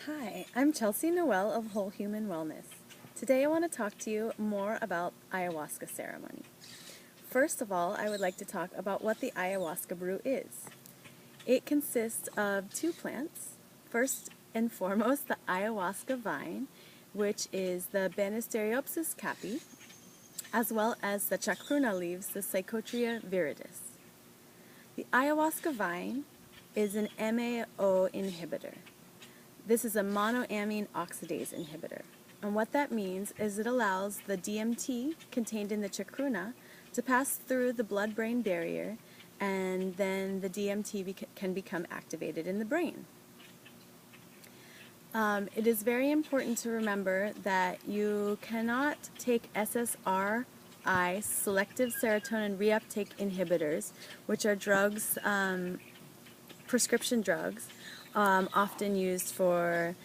Hi, I'm Chelsea Noel of Whole Human Wellness. Today I want to talk to you more about ayahuasca ceremony. First of all, I would like to talk about what the ayahuasca brew is. It consists of two plants. First and foremost, the ayahuasca vine, which is the Banisteriopsis caapi, as well as the chacruna leaves, the Psychotria viridis. The ayahuasca vine is an MAO inhibitor. This is a monoamine oxidase inhibitor. And what that means is it allows the DMT contained in the chacruna to pass through the blood-brain barrier, and then the DMT can become activated in the brain. It is very important to remember that you cannot take SSRI, selective serotonin reuptake inhibitors, which are drugs, prescription drugs, often used for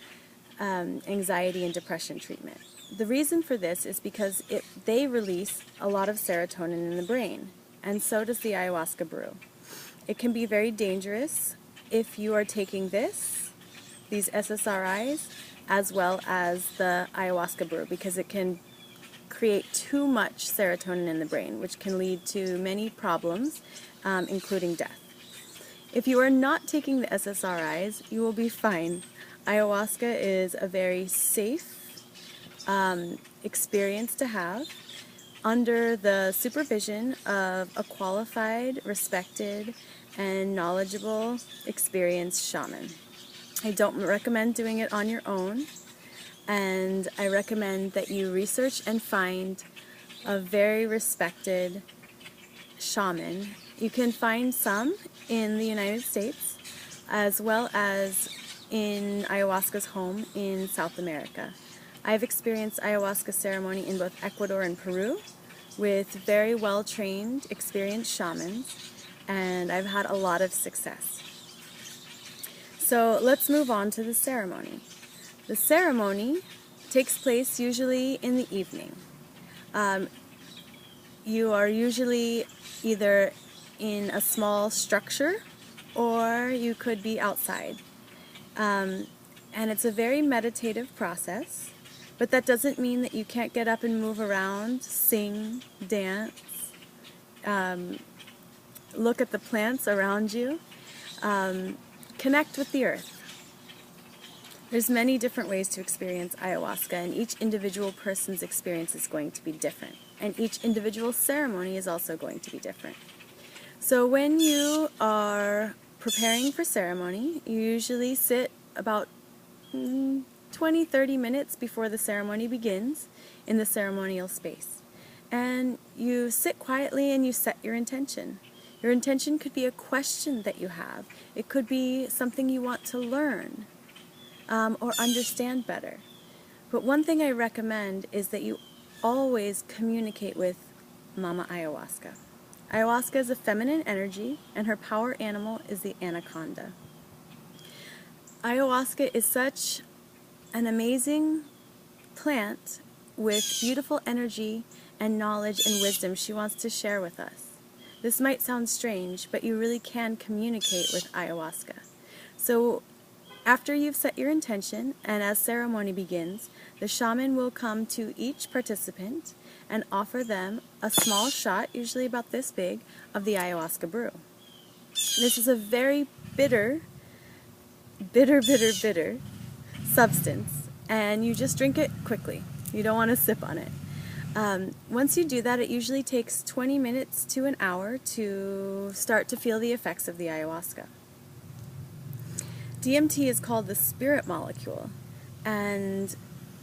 anxiety and depression treatment. The reason for this is because they release a lot of serotonin in the brain, and so does the ayahuasca brew. It can be very dangerous if you are taking these SSRIs, as well as the ayahuasca brew, because it can create too much serotonin in the brain, which can lead to many problems, including death. If you are not taking the SSRIs, you will be fine. Ayahuasca is a very safe experience to have under the supervision of a qualified, respected, and knowledgeable, experienced shaman. I don't recommend doing it on your own, and I recommend that you research and find a very respected shaman. You can find some in the United States, as well as in ayahuasca's home in South America. I've experienced ayahuasca ceremony in both Ecuador and Peru with very well-trained, experienced shamans, and I've had a lot of success. So let's move on to the ceremony. The ceremony takes place usually in the evening. You are usually either in a small structure, or you could be outside. And it's a very meditative process, but that doesn't mean that you can't get up and move around, sing, dance, look at the plants around you, connect with the earth. There's many different ways to experience ayahuasca, and each individual person's experience is going to be different, and each individual ceremony is also going to be different. So when you are preparing for ceremony, you usually sit about 20-30 minutes before the ceremony begins in the ceremonial space. And you sit quietly and you set your intention. Your intention could be a question that you have. It could be something you want to learn or understand better. But one thing I recommend is that you always communicate with Mama Ayahuasca. Ayahuasca is a feminine energy, and her power animal is the anaconda. Ayahuasca is such an amazing plant with beautiful energy and knowledge and wisdom she wants to share with us. This might sound strange, but you really can communicate with ayahuasca. So after you've set your intention, and as ceremony begins, the shaman will come to each participant and offer them a small shot, usually about this big, of the ayahuasca brew. This is a very bitter substance, and you just drink it quickly. You don't want to sip on it. Once you do that, it usually takes 20 minutes to an hour to start to feel the effects of the ayahuasca. DMT is called the spirit molecule, and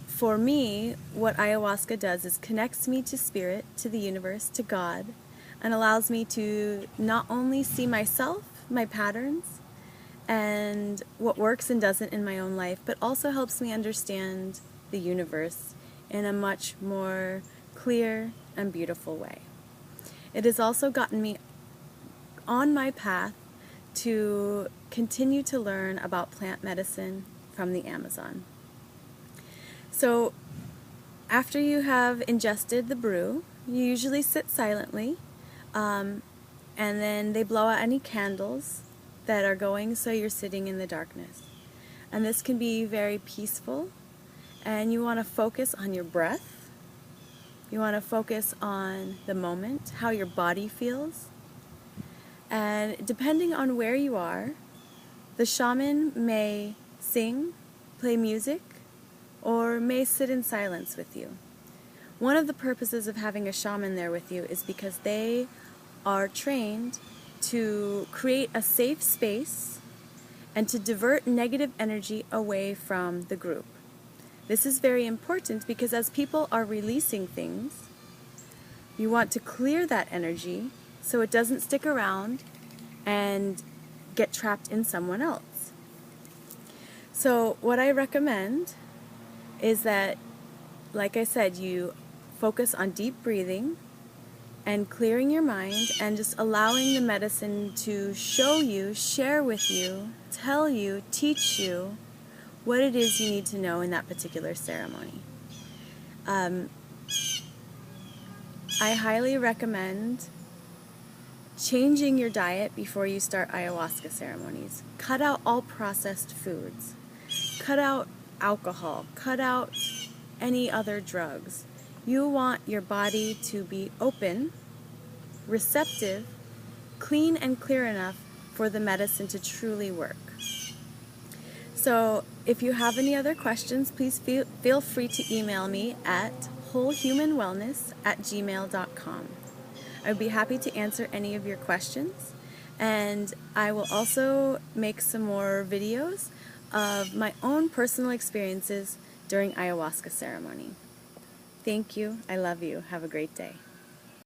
for me, what ayahuasca does is connects me to spirit, to the universe, to God, and allows me to not only see myself, my patterns, and what works and doesn't in my own life, but also helps me understand the universe in a much more clear and beautiful way. It has also gotten me on my path to continue to learn about plant medicine from the Amazon. So after you have ingested the brew, you usually sit silently, and then they blow out any candles that are going, so you're sitting in the darkness. And this can be very peaceful, and you want to focus on your breath. You want to focus on the moment, how your body feels. And depending on where you are, the shaman may sing, play music, or may sit in silence with you. One of the purposes of having a shaman there with you is because they are trained to create a safe space and to divert negative energy away from the group. This is very important because as people are releasing things, you want to clear that energy so it doesn't stick around and get trapped in someone else. So what I recommend is that, like I said, you focus on deep breathing and clearing your mind and just allowing the medicine to show you, share with you, tell you, teach you what it is you need to know in that particular ceremony. I highly recommend changing your diet before you start ayahuasca ceremonies. Cut out all processed foods. Cut out alcohol. Cut out any other drugs. You want your body to be open, receptive, clean and clear enough for the medicine to truly work. So if you have any other questions, please feel free to email me at wholehumanwellness@gmail.com. I would be happy to answer any of your questions, and I will also make some more videos of my own personal experiences during ayahuasca ceremony. Thank you. I love you. Have a great day.